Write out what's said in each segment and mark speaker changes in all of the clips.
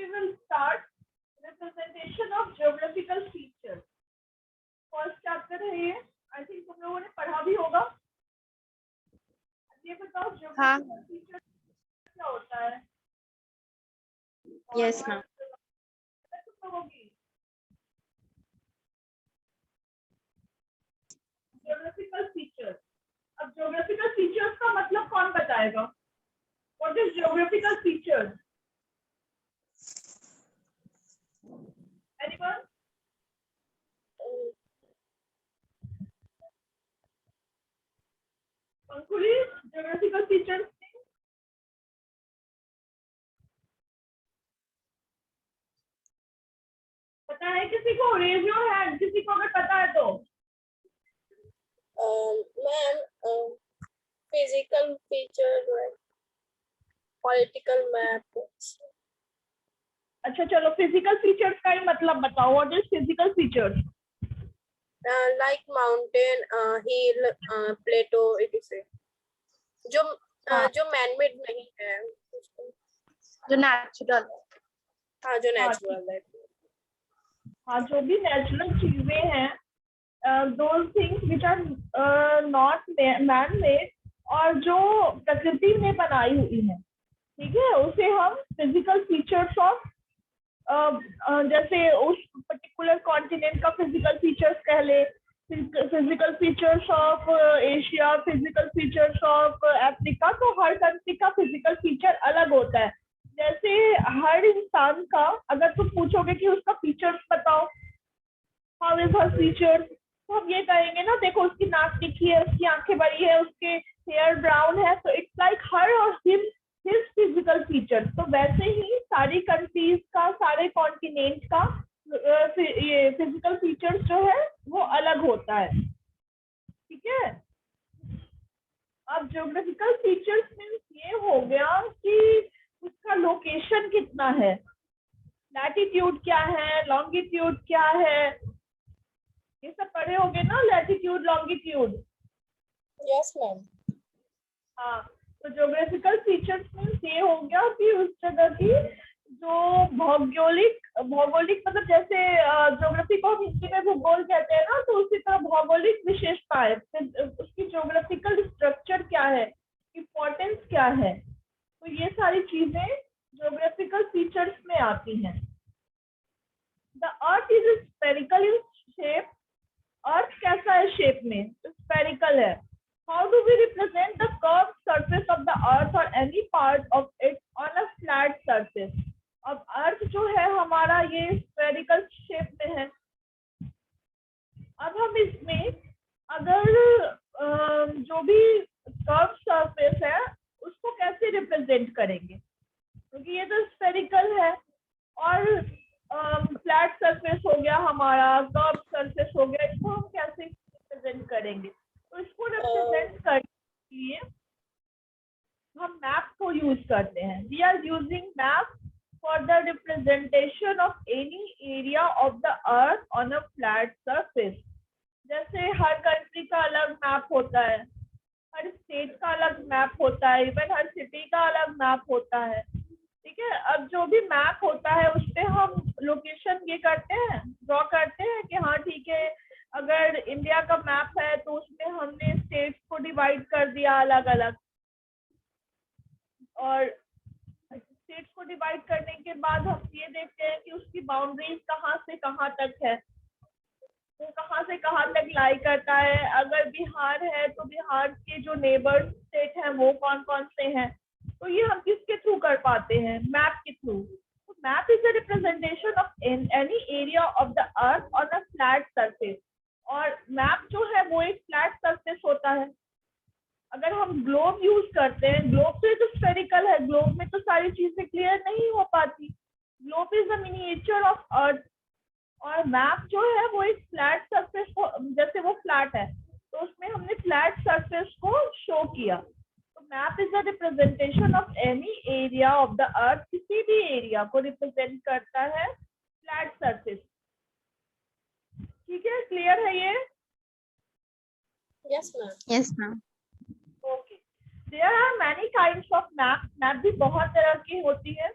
Speaker 1: we will start representation of geographical features. First chapter है ये, I think तुम लोगों ने पढ़ा भी होगा। ये बताओ geographical features क्या होता है?
Speaker 2: Yes ma'am.
Speaker 1: तुम लोगों की geographical features, अब geographical features का मतलब कौन बताएगा? What is geographical features? Anyone? Pankuli, geographical features. पता है किसी को? Raise your hand. किसी को अगर पता है तो।
Speaker 2: Ma'am physical feature, political map.
Speaker 1: अच्छा चलो, फिजिकल फीचर्स का ही मतलब बताओ। What is physical features?
Speaker 2: Like mountain, hill, plateau, it is जो जो मैनमेड नहीं है, जो नेचुरल। हाँ, जो नेचुरल है।
Speaker 1: हाँ, जो भी नेचुरल चीजें हैं, those things which are not man made और जो प्रकृति ने बनाई हुई है, ठीक है, उसे हम फिजिकल फीचर्स ऑफ जैसे उस पर्टिकुलर कॉन्टिनेंट का फिजिकल फीचर्स कह ले, physical features of Asia, physical features of Africa. तो हर कंट्री का फिजिकल फीचर अलग होता है। जैसे हर इंसान का अगर तुम पूछोगे कि उसका फीचर्स बताओ, हाउ इज हर फीचर्स, तो हम ये कहेंगे ना, देखो उसकी नाक तिखी है, उसकी आंखें बड़ी है, उसके हेयर ब्राउन है। तो इट्स लाइक हर और हिज फिजिकल फीचर्स। तो वैसे ही सारी कंट्रीज का, सारे कॉन्टिनेंट का ये फिजिकल फीचर्स जो है वो अलग होता है, ठीक है। अब ज्योग्राफिकल फीचर्स मीन्स ये हो गया कि उसका लोकेशन कितना है, लैटिट्यूड क्या है, लॉन्गिट्यूड क्या है, ये सब पढ़े होगे ना, लैटिट्यूड लॉन्गिट्यूड।
Speaker 2: Yes ma'am.
Speaker 1: हाँ, तो ज्योग्राफिकल फीचर्स मीन्स ये हो गया कि उस जगह की जो भौगोलिक मतलब जैसे ज्योग्राफी को हिंदी में भूगोल कहते हैं ना, तो उसी तरह भौगोलिक विशेषताएं, उसकी ज्योग्राफिकल स्ट्रक्चर क्या है, इम्पोर्टेंस क्या है, तो ये सारी चीजें ज्योग्राफिकल फीचर्स में आती हैं। The earth is spherical in shape. Earth कैसा है शेप में? स्फेरिकल है। How do we represent the curved surface of the earth or any part of it on a flat surface? अब अर्थ जो है हमारा ये स्फेरिकल शेप में है। अब हम इसमें अगर जो भी कर्व सरफेस है उसको कैसे रिप्रेजेंट करेंगे, क्योंकि ये तो स्फेरिकल है और फ्लैट सरफेस हो गया हमारा, कर्व सरफेस हो गया, इसको हम कैसे रिप्रेजेंट करेंगे? तो इसको रिप्रेजेंट करने के लिए हम मैप को यूज करते हैं। We are using map for the representation of any area of the earth on a flat surface. जैसे हर कंट्री का अलग मैप होता है, हर स्टेट का अलग मैप होता है, इवन हर सिटी का अलग मैप होता है, ठीक है। अब जो भी मैप होता है उस पे हम लोकेशन ये करते हैं, ड्रॉ करते हैं कि हाँ ठीक है, अगर इंडिया का मैप है तो उसमें हमने स्टेट्स को डिवाइड कर दिया अलग अलग, और स्टेट्स को डिवाइड करने के बाद हम ये देखते हैं कि उसकी बाउंड्रीज कहाँ से कहाँ तक है, वो कहाँ से कहाँ तक लाई करता है। अगर बिहार है तो बिहार के जो नेबर स्टेट हैं वो कौन कौन से हैं, तो ये हम किसके थ्रू कर पाते हैं? मैप के थ्रू। तो map is a representation of any area of the earth on a flat surface. और मैप जो है वो एक फ्लैट सरफेस होता है। अगर हम ग्लोब यूज करते हैं, ग्लोब तो स्फेरिकल है, ग्लोब में तो सारी चीजें क्लियर नहीं हो पाती। Globe is a miniature of earth, और मैप जो है वो एक फ्लैट सरफेस को, जैसे वो फ्लैट है तो उसमें हमने फ्लैट सरफेस को शो किया। तो map is a representation of any area of the अर्थ, किसी भी एरिया को रिप्रेजेंट करता है फ्लैट सरफेस, ठीक है। क्लियर है ये?
Speaker 2: Yes ma'am. Yes ma'am.
Speaker 1: Okay, there are many kinds of map. Map भी बहुत तरह की होती है।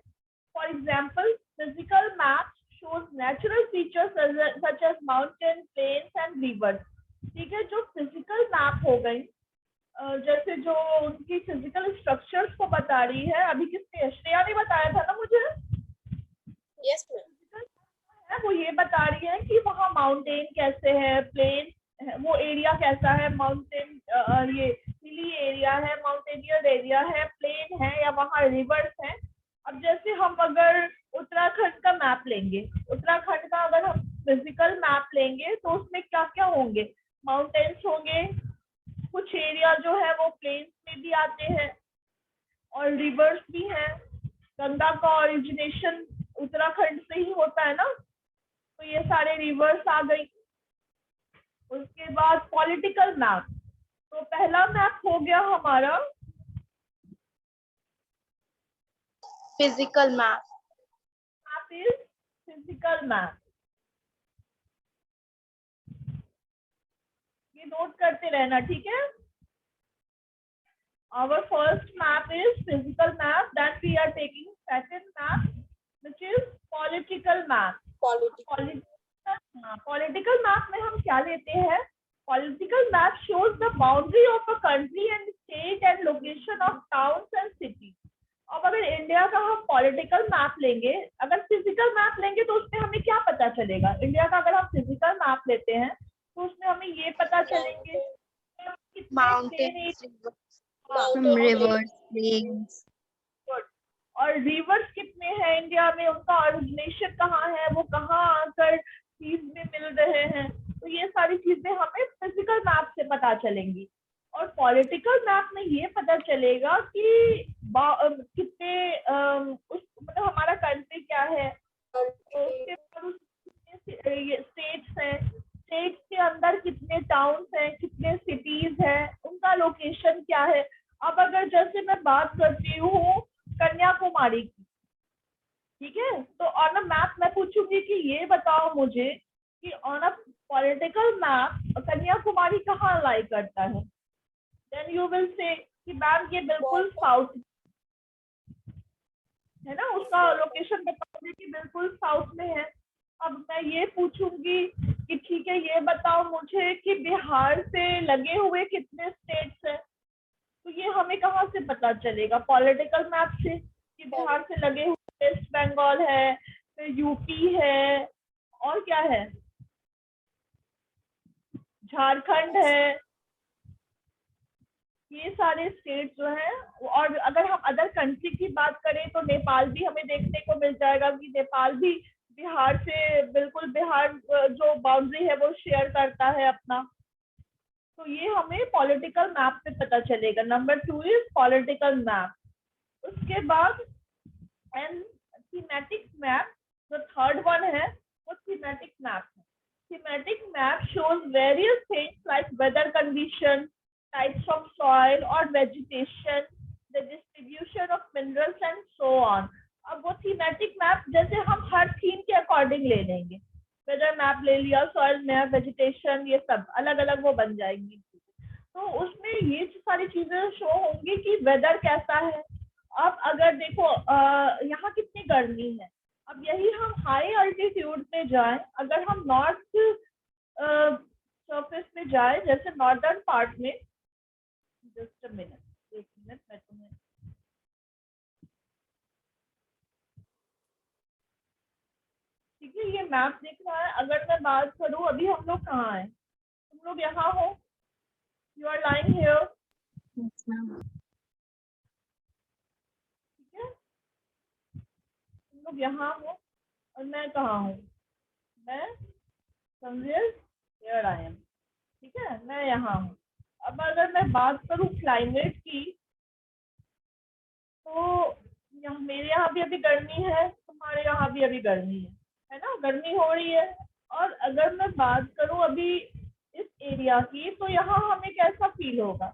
Speaker 1: For example, the natural features such as mountain, plains and rivers. ठीक है, जो फिजिकल मैप हो गई, जैसे जो उनकी फिजिकल स्ट्रक्चर्स को बता रही है। अभी किसने, श्रेया ने बताया था ना मुझे।
Speaker 2: Yes ma'am.
Speaker 1: है वो ये बता रही है कि वहाँ माउंटेन कैसे है, प्लेन, वो एरिया कैसा है, माउंटेन ये हिली एरिया है, माउंटेनियर एरिया है, प्लेन है, या वहाँ रिवर्स है। अब जैसे हम अगर उत्तराखंड का मैप लेंगे, उत्तराखंड का अगर हम फिजिकल मैप लेंगे तो उसमें क्या क्या होंगे, माउंटेन्स होंगे, कुछ एरिया जो है वो प्लेन्स में भी आते हैं, और रिवर्स भी हैं। गंगा का ओरिजिनेशन उत्तराखंड से ही होता है ना, तो ये सारे रिवर्स आ गई। उसके बाद पॉलिटिकल मैप, तो पहला मैप हो गया हमारा
Speaker 2: physical map.
Speaker 1: Map is physical map. ये नोट करते रहना, ठीक है। Our first map is physical map, then we are taking second map which is political map. Political map में हम क्या लेते हैं, political map shows the boundary of a country and state and location of towns and cities. अब अगर India का हम political map लेंगे, अगर फिजिकल मैप लेंगे तो उसमें हमें क्या पता चलेगा, इंडिया का अगर हम फिजिकल मैप लेते हैं तो उसमें हमें ये पता चलेंगे
Speaker 2: माउंटेन्स,
Speaker 3: रिवर्स, प्लेन्स,
Speaker 1: और रिवर्स कितने हैं इंडिया में, उनका ओरिजिनेशन कहाँ है, वो कहाँ आकर सीज में मिल रहे हैं। तो ये सारी चीजें हमें फिजिकल मैप से पता चलेंगी। और पॉलिटिकल मैप में ये पता चलेगा कि कितने मतलब हमारा कंट्री क्या है, तो उसके बाद स्टेट्स हैं, स्टेट्स के अंदर कितने टाउन्स हैं, कितने सिटीज हैं, उनका लोकेशन क्या है। अब अगर जैसे मैं बात करती हूँ कन्याकुमारी की, ठीक है, तो ऑन अ मैप मैं पूछूंगी कि ये बताओ मुझे कि on a political map Kanyakumari कहाँ लाई करता है, देन यू विल से कि मैम ये बिल्कुल साउथ है ना, उसका लोकेशन बताओगे कि बिल्कुल साउथ में है। अब मैं ये पूछूंगी कि ठीक है ये बताओ मुझे कि बिहार से लगे हुए कितने स्टेट्स हैं, तो ये हमें कहाँ से पता चलेगा, पॉलिटिकल मैप से, कि बिहार से लगे हुए वेस्ट बंगाल है, फिर यूपी है, और क्या है, झारखंड है, ये सारे स्टेट जो हैं। और अगर हम अदर कंट्री की बात करें तो नेपाल भी हमें देखने को मिल जाएगा कि नेपाल भी बिहार से बिल्कुल, बिहार जो बाउंड्री है वो शेयर करता है अपना। तो ये हमें पॉलिटिकल मैप से पता चलेगा। Number 2 is political map. उसके बाद एंड थीमेटिक मैप, जो थर्ड वन है वो थीमेटिक मैप है। Thematic map shows various things like weather condition, types of soil or vegetation, the distribution of minerals and so on. अब वो thematic map जैसे हम हर थीम के अकॉर्डिंग ले लेंगे, वेदर मैप ले लिया, सॉइल मैप, वेजिटेशन, ये सब अलग अलग वो बन जाएंगी। तो उसमें ये सारी चीजें शो होंगी कि वेदर कैसा है। अब अगर देखो यहाँ कितनी गर्मी है, अब यही हम हाई अल्टीट्यूड पे जाएं, अगर हम नॉर्थ सरफेस पे जाएं, जैसे नॉर्दर्न पार्ट में, जस्ट अ मिनट, एक मिनट मैं तुम्हें, ठीक है, ये मैप दिख रहा है। अगर मैं बात करूं, अभी हम लोग कहाँ हैं, तुम लोग यहाँ हो, यू आर लाइंग हियर, ठीक है, तुम लोग यहाँ हो और मैं कहाँ हूँ, मैं समवेयर हियर आई एम, ठीक है, मैं यहाँ हूँ। अब अगर मैं बात करूँ क्लाइमेट की, तो यहाँ मेरे यहाँ भी अभी गर्मी है, तुम्हारे यहाँ भी अभी गर्मी है ना, गर्मी हो रही है। और अगर मैं बात करूँ अभी इस एरिया की, तो यहाँ हमें कैसा फील होगा,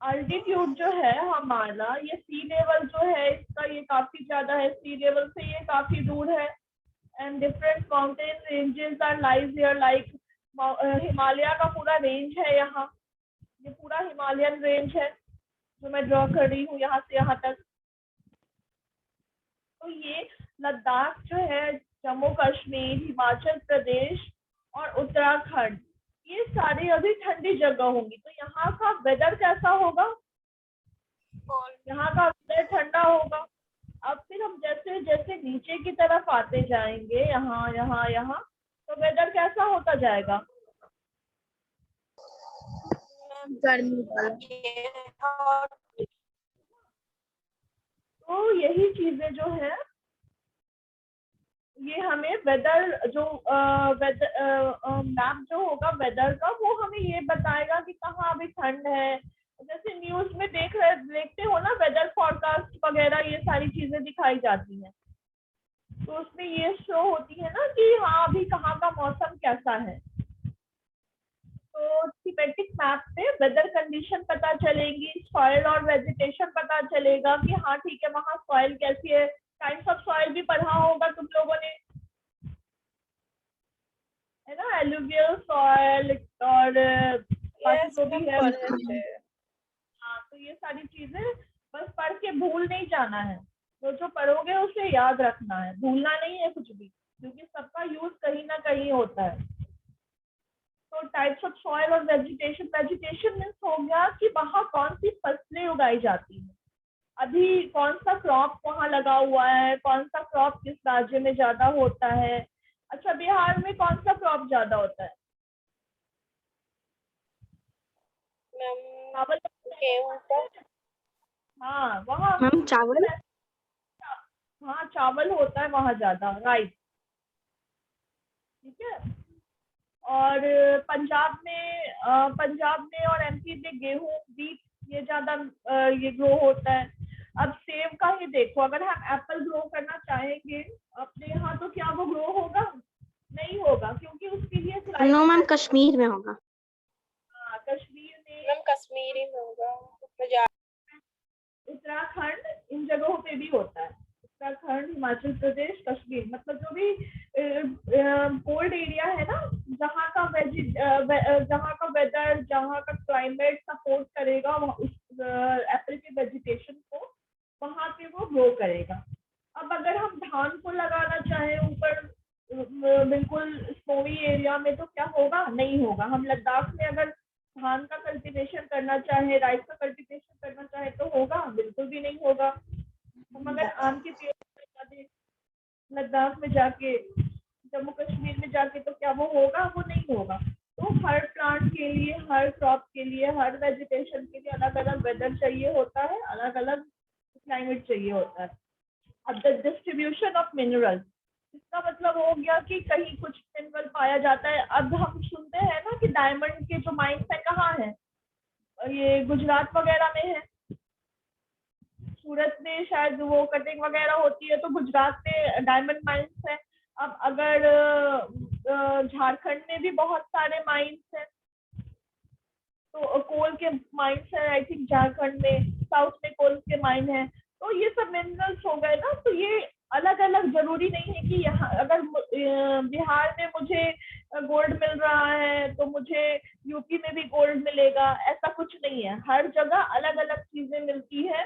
Speaker 1: अल्टीट्यूड जो है हमारा, ये सी लेवल जो है इसका, ये काफी ज्यादा है, सी लेवल से ये काफी दूर है। And different mountain ranges are lies here, like Himalaya का पूरा रेंज है यहाँ, ये पूरा हिमालयन रेंज है जो मैं ड्रॉ कर रही हूँ यहाँ से यहाँ तक। तो ये लद्दाख जो है जम्मू कश्मीर, हिमाचल प्रदेश और उत्तराखंड, ये सारी अभी ठंडी जगह होंगी। तो यहाँ का वेदर कैसा होगा? यहाँ का वेदर ठंडा होगा। अब फिर हम जैसे जैसे नीचे की तरफ आते जाएंगे, यहाँ यहाँ यहाँ, तो वेदर कैसा होता जाएगा?
Speaker 3: गर्मी वाला।
Speaker 1: तो यही चीजें जो है, ये हमें वेदर जो वेदर मैप जो होगा वेदर का, वो हमें ये बताएगा कि कहाँ अभी ठंड है। जैसे न्यूज में देखते हो ना, वेदर फोरकास्ट वगैरह ये सारी चीजें दिखाई जाती हैं, तो उसमें ये शो होती है ना कि हाँ अभी कहाँ का मौसम कैसा है। तो थीमेटिक मैप से वेदर कंडीशन पता चलेगी, सॉइल और वेजिटेशन पता चलेगा कि हाँ ठीक है वहाँ सॉइल कैसी है। टाइप्स ऑफ सॉइल भी पढ़ा होगा तुम लोगों ने, है ना, एलुवियल सॉइल और बाकी जो भी है। हाँ, तो ये सारी चीजें बस पढ़ के भूल नहीं जाना है, तो जो पढ़ोगे उसे याद रखना है, भूलना नहीं है कुछ भी, क्योंकि सबका यूज कहीं ना कहीं होता है। तो टाइप्स ऑफ सॉइल और वेजिटेशन, वेजिटेशन मीन्स हो गया कि वहाँ कौन सी फसलें उगाई जाती हैं, अभी कौन सा क्रॉप वहाँ लगा हुआ है, कौन सा क्रॉप किस राज्य में ज्यादा होता है। अच्छा, बिहार में कौन सा क्रॉप ज्यादा होता है? चावल। हाँ वहाँ
Speaker 3: मैम चावल।
Speaker 1: हाँ चावल होता है वहाँ ज्यादा, राइट, ठीक है। और पंजाब में और एमपी में गेहूं, बीट, ये ज्यादा ये ग्रो होता है। अब सेब का ही देखो, अगर हम एप्पल ग्रो करना चाहेंगे अपने यहाँ, तो क्या वो ग्रो होगा? नहीं होगा, क्योंकि उसके लिए
Speaker 3: नो मैम, कश्मीर में होगा।
Speaker 1: हाँ, कश्मीर में,
Speaker 2: मैम कश्मीरी में होगा,
Speaker 1: उत्तराखंड, इन जगहों पे भी होता है। उत्तराखंड, हिमाचल प्रदेश, कश्मीर, मतलब जो भी कोल्ड एरिया है ना, जहाँ का वेदर, जहाँ का क्लाइमेट सपोर्ट करेगा उस एप्पल के वेजिटेशन को, वहाँ पे वो ग्रो करेगा। अब अगर हम धान को लगाना चाहें ऊपर बिल्कुल स्नोवी एरिया में, तो क्या होगा? नहीं होगा। हम लद्दाख में अगर धान का कल्टीवेशन करना चाहे, राइस का कल्टीवेशन करना चाहे, तो होगा? बिल्कुल भी नहीं होगा। हम अगर आम के पेड़ लगा दें लद्दाख में जाके, जम्मू कश्मीर में जाके, तो क्या वो होगा? वो नहीं होगा। तो हर प्लांट के लिए, हर क्रॉप के लिए, हर वेजिटेशन के लिए अलग अलग वेदर चाहिए होता है, अलग अलग क्लाइमेट चाहिए होता है। अब द डिस्ट्रीब्यूशन ऑफ मिनरल्स, इसका मतलब हो गया कि कहीं कुछ मिनरल पाया जाता है। अब हम सुनते हैं ना कि डायमंड के जो माइंस है कहाँ है, ये गुजरात वगैरह में है, सूरत में शायद वो कटिंग वगैरह होती है, तो गुजरात में डायमंड माइंस है। अब अगर झारखंड में भी बहुत सारे माइंस हैं, तो कोल के माइंस है आई थिंक झारखंड में, साउथ में कोल के माइन है। तो ये सब मिनरल्स हो गए ना, तो ये अलग अलग, जरूरी नहीं है कि यहाँ अगर बिहार में मुझे गोल्ड मिल रहा है तो मुझे यूपी में भी गोल्ड मिलेगा, ऐसा कुछ नहीं है। हर जगह अलग अलग चीजें मिलती है।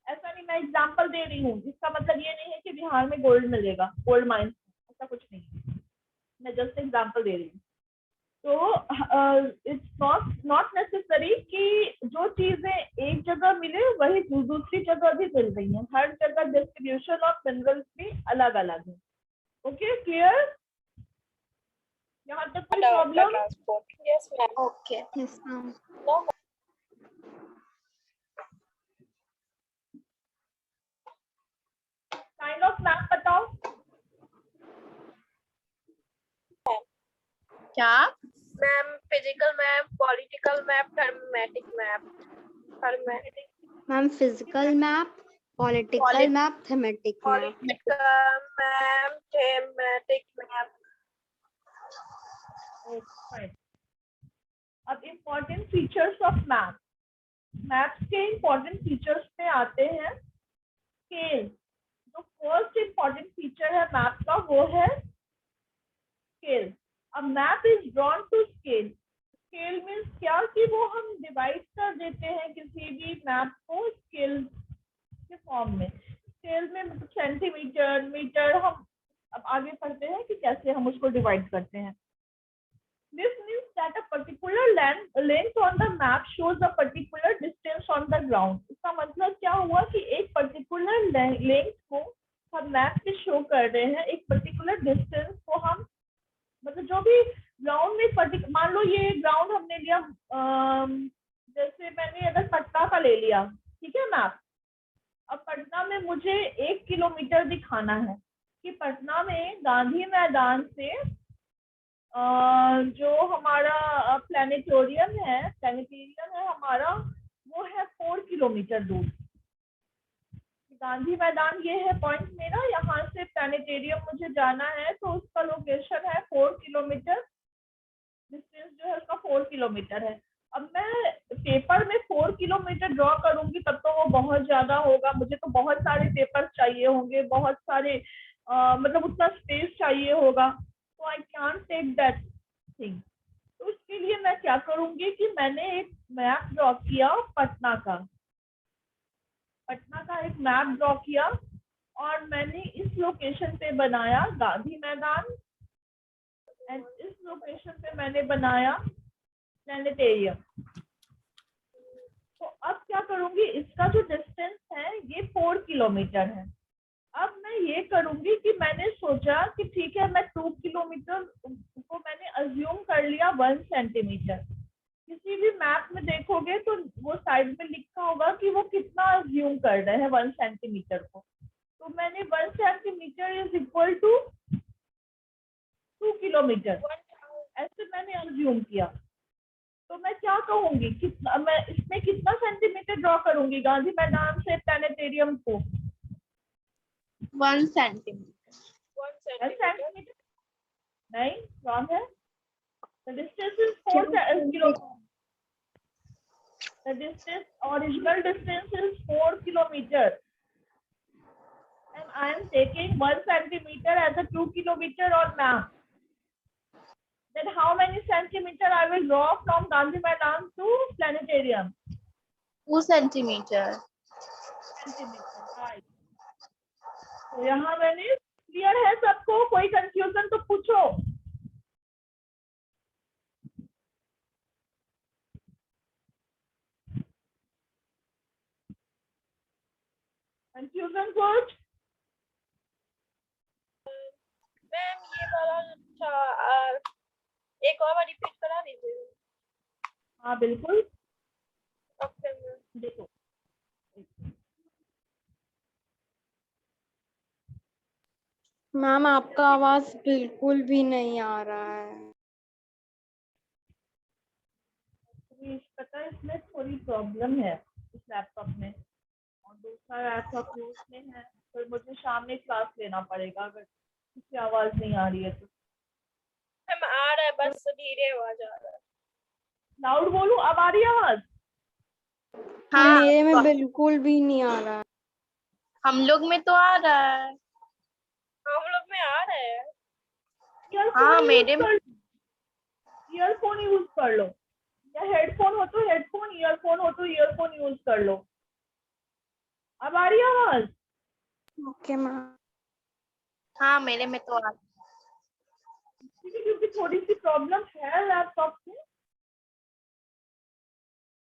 Speaker 1: ऐसा नहीं, मैं एग्जांपल दे रही हूँ, इसका मतलब ये नहीं है कि बिहार में गोल्ड मिलेगा, गोल्ड माइंस, ऐसा कुछ नहीं है, मैं जस्ट एग्जांपल दे रही हूँ। तो इट्स नॉट नेसेसरी कि जो चीजें एक जगह मिले वही दूसरी जगह भी मिल रही है। हर जगह डिस्ट्रीब्यूशन ऑफ मिनरल्स भी अलग अलग है। Okay, clear? यहाँ तक कोई problem?
Speaker 2: Transport, yes ma'am,
Speaker 3: okay, yes ma'am.
Speaker 1: Kind of map बताओ।
Speaker 3: क्या
Speaker 2: ma'am? Physical map, political map, thematic map.
Speaker 3: Ma'am? Physical map, political map, thematic map.
Speaker 2: Political map, thematic map.
Speaker 1: अब important features of map, maps के important features पे आते हैं। Scale, जो first important feature है map का वो है स्केल। अब map is drawn to scale. Scale means क्या कि वो हम डिवाइड कर देते हैं किसी भी मैप को स्केल के फॉर्म में। स्केल में मतलब सेंटीमीटर, मीटर, हम अब आगे पढ़ते हैं कि कैसे हम उसको डिवाइड करते हैं। This means that a particular length on the map shows a particular distance on the ground. इसका मतलब क्या हुआ कि एक particular length को हम मैप पे शो कर रहे हैं, एक particular distance को हम मतलब जो भी ग्राउंड में मान लो ये ग्राउंड हमने लिया, जैसे मैंने अगर पटना का ले लिया, ठीक है मैप। अब पटना में मुझे 1 किलोमीटर दिखाना है कि पटना में गांधी मैदान से जो हमारा प्लानिटोरियम है हमारा, वो है 4 किलोमीटर दूर। गांधी मैदान ये है पॉइंट मेरा, यहाँ से प्लानिटेरियम मुझे जाना है तो उसका लोकेशन है 4 किलोमीटर, डिस्टेंस जो है उसका 4 किलोमीटर है। अब मैं पेपर में 4 किलोमीटर ड्रॉ करूंगी तब तो वो बहुत ज्यादा होगा, मुझे तो बहुत सारे पेपर चाहिए होंगे, बहुत सारे मतलब उतना स्पेस चाहिए होगा, तो I can take that thing. तो उसके लिए मैं क्या करूंगी कि मैंने एक मैप ड्रॉ किया पटना का एक मैप ड्रॉ किया और मैंने इस लोकेशन पे बनाया गांधी मैदान एंड इस लोकेशन पे मैंने बनाया प्लानिटेरियम। तो अब क्या करूंगी, इसका जो डिस्टेंस है ये 4 किलोमीटर है। अब मैं ये करूंगी कि मैंने सोचा कि ठीक है मैं 2 किलोमीटर को मैंने अज्यूम कर लिया 1 सेंटीमीटर। किसी भी मैप में देखोगे तो वो साइड में लिखा होगा कि वो कितना अज्यूम कर रहे हैं 1 सेंटीमीटर को। तो मैंने 1 centimetre is equal to 2 kilometre ऐसे मैंने अज्यूम किया। तो मैं क्या कहूंगी, कितना मैं इसमें कितना सेंटीमीटर ड्रॉ करूंगी गांधी मैदान से प्लानिटेरियम को?
Speaker 3: 1 सेंटीमीटर।
Speaker 2: 1
Speaker 1: 1
Speaker 2: सेंटीमीटर।
Speaker 1: सेंटीमीटर नहीं, रॉन्ग है। The distance is 4 kilometers. The original distance is 4 kilometers. And I am taking 1 centimeter as a 2 kilometer on map. Then how many centimeter I will draw from Gandhi Maidan to planetarium?
Speaker 3: 2 centimetre.
Speaker 1: Centimeter, right. तो यहाँ मैंने clear है सबको, कोई confusion तो पूछो। Confusion कुछ?
Speaker 2: Ma'am ये वाला था, एक और बार रिपीट करा दीजिए।
Speaker 1: हाँ बिल्कुल,
Speaker 2: ओके मैम।
Speaker 1: देखो
Speaker 3: मैम आपका आवाज बिल्कुल भी नहीं आ रहा है।
Speaker 1: पता है इसमें थोड़ी प्रॉब्लम है इस लैपटॉप में, और दूसरा लैपटॉप यूज में है, तो मुझे शाम में क्लास लेना पड़ेगा अगर इसकी आवाज नहीं आ रही है तो।
Speaker 2: मैम आ रहा है, बस धीरे आवाज आ रहा है।
Speaker 1: लाउड बोलूं, अब आ रही है आवाज?
Speaker 3: हाँ, मेरे में बिल्कुल भी नहीं आ रहा है।
Speaker 2: हम लोग में तो आ रहा है। हम लोग में आ रहा है।
Speaker 1: हाँ मेरे में ईयरफोन यूज कर लो, या हेडफोन हो तो हेडफोन, ईयरफोन हो तो ईयरफोन यूज कर लो। अब आ रही है आवाज?
Speaker 3: Okay ma'am.
Speaker 2: हाँ मेरे में तो आ रहा है।
Speaker 1: क्योंकि थोड़ी सी प्रॉब्लम है लैपटॉप में,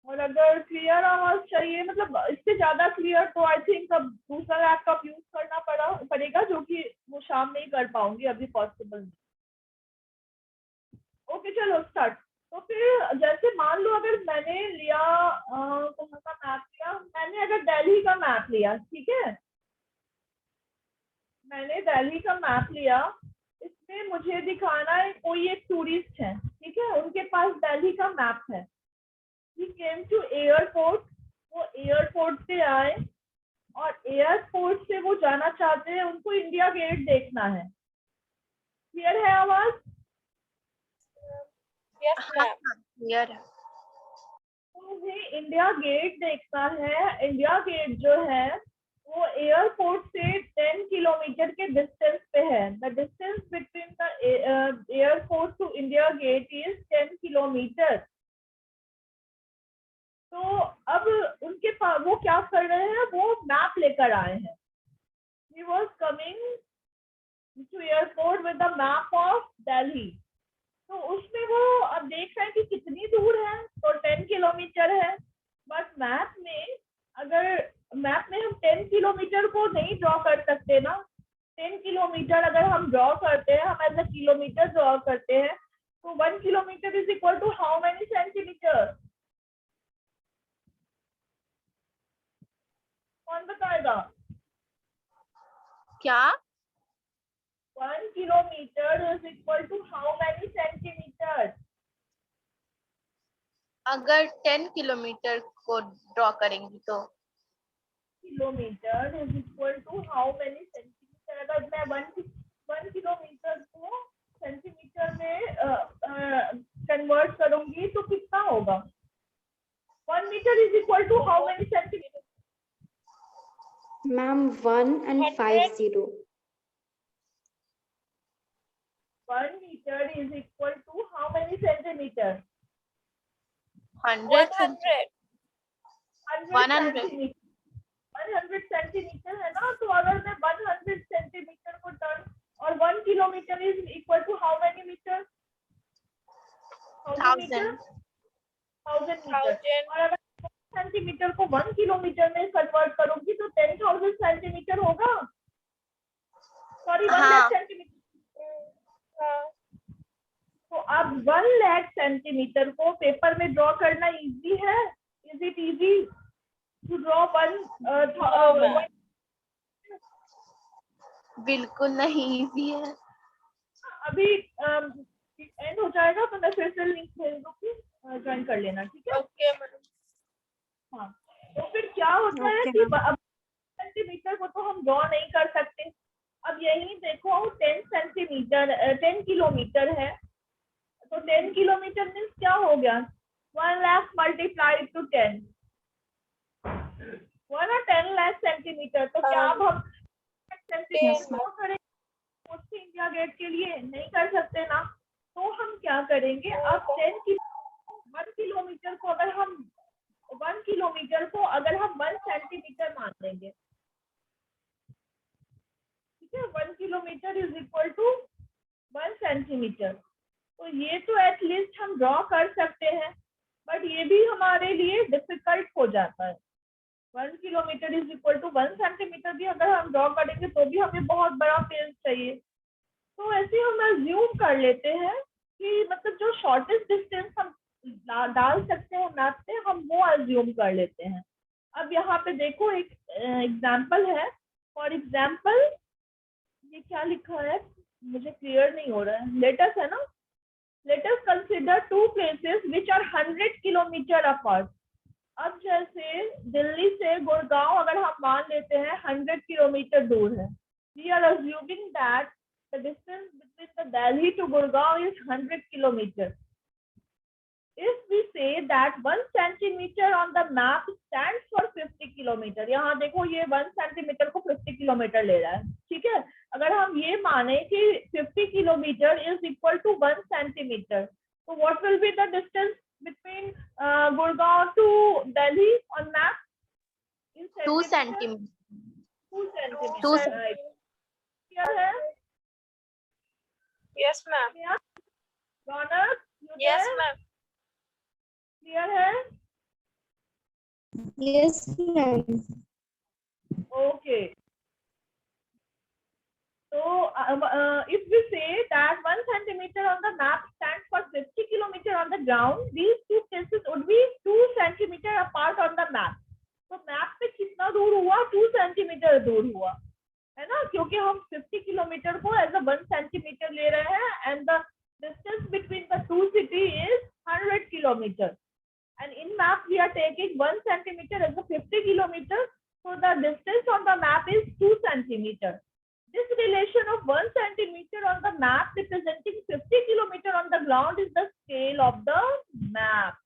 Speaker 1: और अगर क्लियर आवाज चाहिए मतलब इससे ज्यादा क्लियर, तो आई थिंक अब दूसरा लैपटॉप यूज करना पड़ेगा, जो कि वो शाम में ही कर पाऊंगी, अभी पॉसिबल नहीं। ओके चलो स्टार्ट। तो फिर जैसे मान लो अगर मैंने लिया कौन सा मैप लिया, मैंने अगर दिल्ली का मैप लिया, ठीक है, मैंने दिल्ली का मैप लिया, इसमें मुझे दिखाना है कोई एक टूरिस्ट है, ठीक है, उनके पास दिल्ली का मैप है। He came to एयरपोर्ट, वो एयरपोर्ट पे आए और एयरपोर्ट से वो जाना चाहते हैं, उनको इंडिया गेट देखना है। क्लियर है आवाज?
Speaker 2: यस मैम
Speaker 3: क्लियर है।
Speaker 1: मुझे इंडिया गेट देखना है। इंडिया गेट जो है वो एयरपोर्ट से 10 किलोमीटर के डिस्टेंस पे है। The distance between the airport to India Gate is 10 kilometre. तो अब उनके पास वो क्या कर रहे हैं, वो मैप लेकर आए हैं। He was coming to airport with the map of Delhi. तो उसमें वो अब देख रहे हैं कि कितनी दूर है, तो 10 किलोमीटर है। बट मैप में हम 10 किलोमीटर को नहीं ड्रॉ कर सकते ना। 10 किलोमीटर अगर हम ड्रॉ करते हैं, हम एज अ किलोमीटर ड्रॉ करते हैं, तो 1 kilometre is equal to how many centimetre? कौन बताएगा?
Speaker 2: क्या?
Speaker 1: 1 kilometre is equal to how many centimetre?
Speaker 2: अगर 10 किलोमीटर को ड्रॉ करेंगी तो
Speaker 1: kilometre is equal to how many centimetre? अगर मैं 1 किलोमीटर को सेंटीमीटर में कन्वर्ट करूंगी तो कितना होगा? 1 metre is equal to how many centimetre?
Speaker 3: Ma'am 1 and 50.
Speaker 1: 1 metre is equal to how many centimetre?
Speaker 2: 100
Speaker 1: 100 centimetre है ना। तो अगर मैं 100 सेंटीमीटर को टर्न, और 1 kilometre is equal to how many metre? 1000 metre. 1000 metre. और अगर सेंटीमीटर को 1 किलोमीटर में कन्वर्ट करूंगी तो 10,000 सेंटीमीटर होगा। Sorry, 1 lakh centimetre. तो अब 1 लाख सेंटीमीटर को पेपर में ड्रॉ करना इजी है? Is it easy to draw 1?
Speaker 2: बिल्कुल नहीं इजी है।
Speaker 1: अभी एंड हो जाएगा तो मैं फिर से लिंक भेज दूंगी, ज्वाइन कर लेना, ठीक है?
Speaker 2: Okay madam.
Speaker 1: हाँ, तो फिर क्या होता है कि अब सेंटीमीटर को तो हम ड्रॉ नहीं कर सकते। अब यही देखो 10 किलोमीटर है, तो 10 किलोमीटर मीन्स क्या हो गया? 1 लाख मल्टीप्लाइड टू 10, 1 और 10 लाख सेंटीमीटर। तो क्या अब हम सेंटीमीटर इंडिया गेट के लिए नहीं कर सकते ना? तो हम क्या करेंगे, अब 1 किलोमीटर को अगर हम 1 सेंटीमीटर मान लेंगे, ठीक है? 1 kilometre is equal to 1 centimetre. तो ये तो एटलीस्ट हम ड्रॉ कर सकते हैं, बट ये भी हमारे लिए डिफिकल्ट हो जाता है। 1 kilometre is equal to 1 centimetre भी अगर हम ड्रॉ करेंगे तो भी हमें बहुत बड़ा पेज चाहिए। तो ऐसे हम अज्यूम कर लेते हैं कि मतलब जो शॉर्टेस्ट डिस्टेंस हम डाल सकते हैं मैप पे, हम वो अज्यूम कर लेते हैं। अब यहाँ पे देखो एक एग्जाम्पल है। फॉर एग्जाम्पल ये क्या लिखा है मुझे क्लियर नहीं हो रहा है। लेट अस है ना, let us consider 2 places which are 100 kilometre apart. अब जैसे दिल्ली से गुड़गांव अगर हम मान लेते हैं 100 किलोमीटर दूर है, we are assuming that the distance between the Delhi to Gurgaon is 100 kilometers. If we say that 1 centimeter on the map stands for 50 kilometer, यहाँ देखो ये 1 सेंटीमीटर को 50 किलोमीटर ले रहा है, ठीक है? अगर हम ये माने कि 50 kilometre is equal to 1 centimeter, तो what will be the distance between Gurgaon to Delhi on map?
Speaker 2: 2 centimetre.
Speaker 1: 2 centimetre, right? क्या है?
Speaker 2: Yes ma'am.
Speaker 1: Raunak,
Speaker 2: yes ma'am.
Speaker 1: Clear है?
Speaker 3: Yes, ma'am.
Speaker 1: Okay. So if we say that 1 centimeter on the map stands for 50 kilometer on the ground, these two places would be 2 centimeter apart on the map. तो map पे कितना दूर हुआ? 2 centimetre दूर हुआ, है ना? क्योंकि हम 50 किलोमीटर को एज अ 1 सेंटीमीटर ले रहे हैं and the distance between the 2 city is 100 kilometre, and in map we are taking 1 centimeter as a 50 kilometer, so the distance on the map is 2 centimeter. This relation of 1 centimeter on the map representing 50 kilometer on the ground is the scale of the map.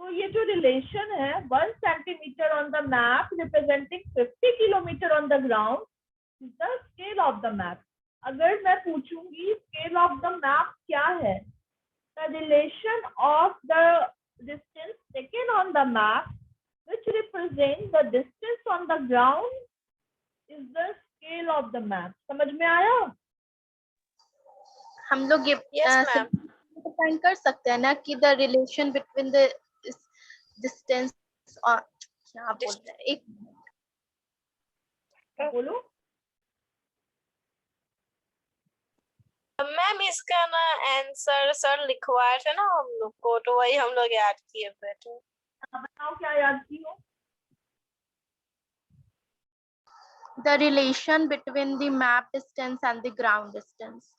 Speaker 1: तो ये जो relation है 1 centimetre on the map representing 50 kilometre on the ground is the scale of the map. अगर मैं पूछूंगी scale of the map क्या है, the relation of the distance taken on the map which represent the distance on the ground is the scale of the map. समझ में आया?
Speaker 2: हम लोग ये
Speaker 4: Yes, ma'am.
Speaker 2: डिफाइन कर सकते हैं ना कि the relation between the distance और क्या बोल रहे हैं एक
Speaker 1: बोलो।
Speaker 4: मैम इसका ना आंसर सर लिखवाए थे ना हम लोग को, तो वही हम लोग याद किए थे। तो
Speaker 1: बताओ क्या याद की हो।
Speaker 2: the relation between the map distance and the ground distance.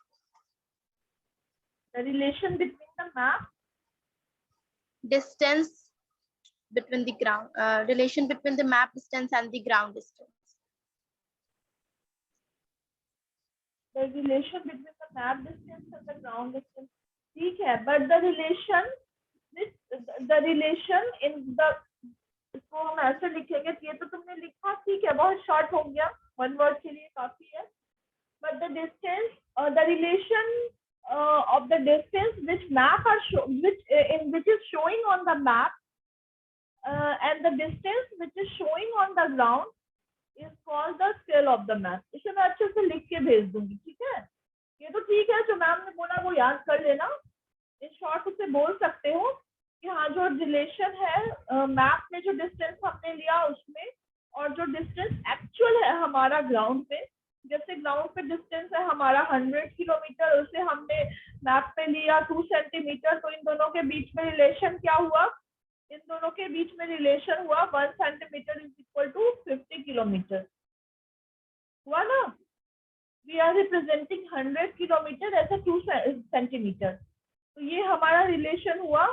Speaker 1: The relation between the map
Speaker 2: Distance between the ground, relation between the map distance and the ground distance.
Speaker 1: the relation between the map distance and the ground distance, ठीक है, but the relation in the, इसको हम ऐसे लिखेंगे, ये तो तुमने लिखा, ठीक है, बहुत शॉर्ट हो गया, वन वर्ड के लिए काफी है, but the distance, the relation of the distance which map are which is showing on the map and the distance which is showing on the ground is called the scale of the map. इसे मैं अच्छे से लिख के भेज दूंगी, ठीक है। ये तो ठीक है, जो मैम ने बोला वो याद कर लेना। इन शॉर्ट उसे बोल सकते हो कि हाँ, जो रिलेशन है मैप में जो डिस्टेंस हमने लिया उसमें, और जो डिस्टेंस एक्चुअल है हमारा ग्राउंड पे, जैसे ग्राउंड पे डिस्टेंस है हमारा 100 किलोमीटर, उसे हमने मैप पे लिया 2 सेंटीमीटर, तो इन दोनों के बीच में रिलेशन क्या हुआ, इन दोनों के बीच में रिलेशन हुआ 1 centimetre is equal to 50 kilometre, हुआ ना। We are representing 100 kilometre as a 2 centimetre, तो ये हमारा रिलेशन हुआ।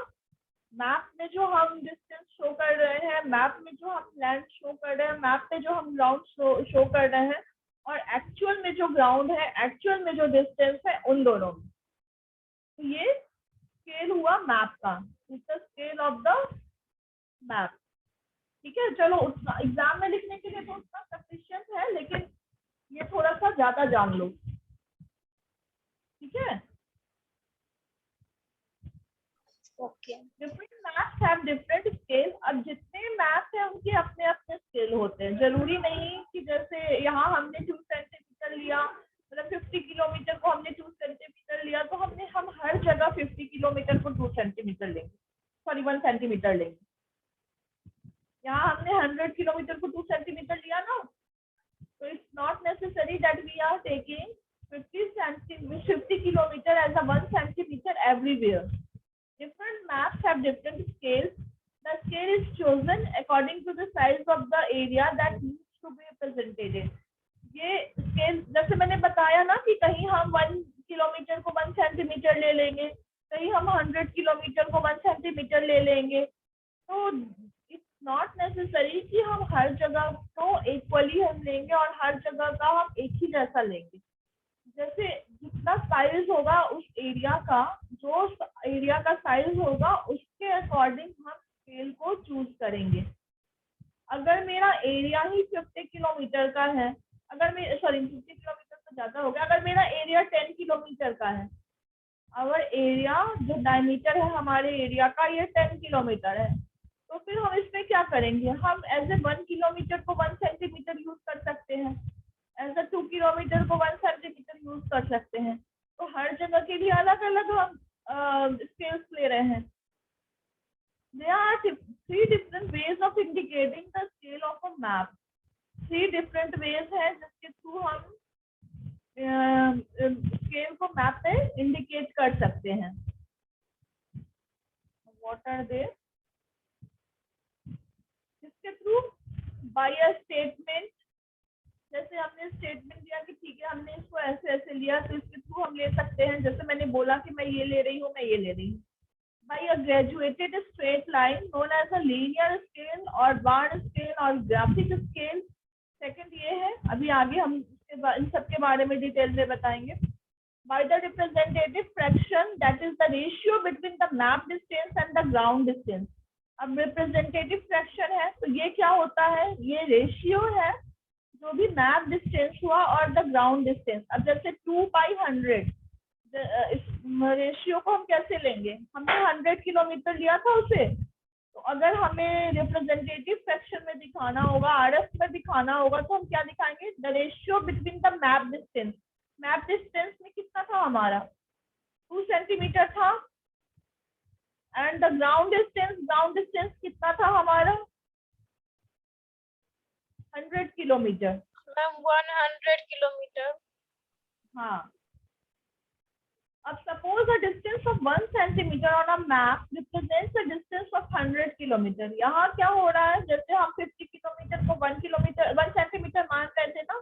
Speaker 1: मैप में जो हम डिस्टेंस शो कर रहे हैं, मैप में जो हम लैंड शो कर रहे हैं, मैप पे जो हम ग्राउंड शो कर रहे हैं, और एक्चुअल में जो ग्राउंड है, एक्चुअल में जो डिस्टेंस है, उन दोनों में, तो ये स्केल हुआ मैप का, is the scale of the map, ठीक है। चलो, उतना एग्जाम में लिखने के लिए तो उतना सफिशिएंट है, लेकिन ये थोड़ा सा ज्यादा जान लो, ठीक है।
Speaker 2: Okay.
Speaker 1: Different maps have different scale. अब जितने मैप्स हैं उनके अपने अपने स्केल होते हैं, जरूरी नहीं कि जैसे यहाँ हमने 2 सेंटीमीटर लिया, मतलब 50 किलोमीटर को हमने 2 सेंटीमीटर लिया, तो हम हर जगह 50 किलोमीटर को 2 सेंटीमीटर लेंगे, सॉरी 1 सेंटीमीटर लेंगे। यहाँ हमने 100 किलोमीटर को 2 सेंटीमीटर लिया ना, तो it's not necessary that we are taking 50 kilometre as a 1 centimetre everywhere. Different maps have different scales. The scale is chosen according to the size of the area that needs to be represented. ये scale जैसे मैंने बताया ना कि कहीं हम 1 kilometre को 1 centimetre ले लेंगे, कहीं हम 100 किलोमीटर को 1 सेंटीमीटर ले लेंगे, तो इट्स नॉट नेसेसरी कि हम हर जगह को इक्वली हम लेंगे और हर जगह का हम एक ही जैसा लेंगे। जैसे जितना साइज होगा उस एरिया का, जो एरिया का साइज होगा उसके अकॉर्डिंग हम स्केल को चूज करेंगे। अगर मेरा एरिया ही 50 किलोमीटर का है, अगर मैं 50 किलोमीटर तो ज्यादा हो गया, अगर मेरा एरिया 10 किलोमीटर का है, अगर एरिया जो डायमीटर है हमारे एरिया का ये 10 किलोमीटर है, तो फिर हम इसमें क्या करेंगे, हम एज ए 1 किलोमीटर को 1 सेंटीमीटर यूज कर सकते हैं, एज अ 2 किलोमीटर को 1 सेंटीमीटर यूज कर सकते हैं। तो हर जगह के लिए अलग अलग हम स्केल्स ले रहे हैं। There are 3 different ways of indicating the scale of a map. 3 different ways है जिसके थ्रू हम स्केल को मैप पे इंडिकेट कर सकते हैं। What are they? जिसके थ्रू बाय अ स्टेटमेंट, जैसे हमने स्टेटमेंट दिया कि ठीक है हमने इसको ऐसे ऐसे लिया, तो इसके थ्रू हम ले सकते हैं। जैसे मैंने बोला कि मैं ये ले रही हूँ, मैं ये ले रही हूँ। By a graduated straight line known as a linear scale और बार स्केल और ग्राफिक स्केल। सेकंड ये है, अभी आगे हम इन सब के बारे में डिटेल में बताएंगे। By the representative fraction that is the ratio between the map distance and the ground distance. अब रिप्रेजेंटेटिव फ्रैक्शन है तो ये क्या होता है, ये रेशियो है जो भी मैप डिस्टेंस हुआ और द ग्राउंड डिस्टेंस। अब जैसे 2/100 इस रेशियो को हम कैसे लेंगे, हमने 100 किलोमीटर लिया था उसे, तो अगर हमें रिप्रेजेंटेटिव फ्रैक्शन में दिखाना होगा, आरएफ में दिखाना होगा, तो हम क्या दिखाएंगे, the ratio between the map distance. Map distance में कितना था हमारा सेंटीमीटर था एंड द ग्राउंड डिस्टेंस कितना था हमारा 100 किलोमीटर।
Speaker 4: Ma'am 100 kilometre.
Speaker 1: हाँ, अब suppose the distance of 1 centimeter on a map represents the distance of 100 kilometer। यहाँ क्या हो रहा है, जैसे हम 50 किलोमीटर को 1 सेंटीमीटर मान रहे थे ना,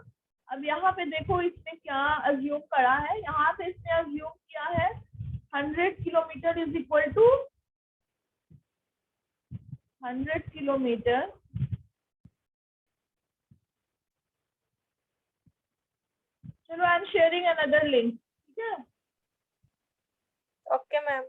Speaker 1: अब यहाँ पे देखो इसने क्या अज्यूम करा है, यहाँ पे इसने अज्यूम किया है 100 kilometre is equal to 100 kilometre चलो I am sharing another link, ठीक है।
Speaker 4: Okay ma'am.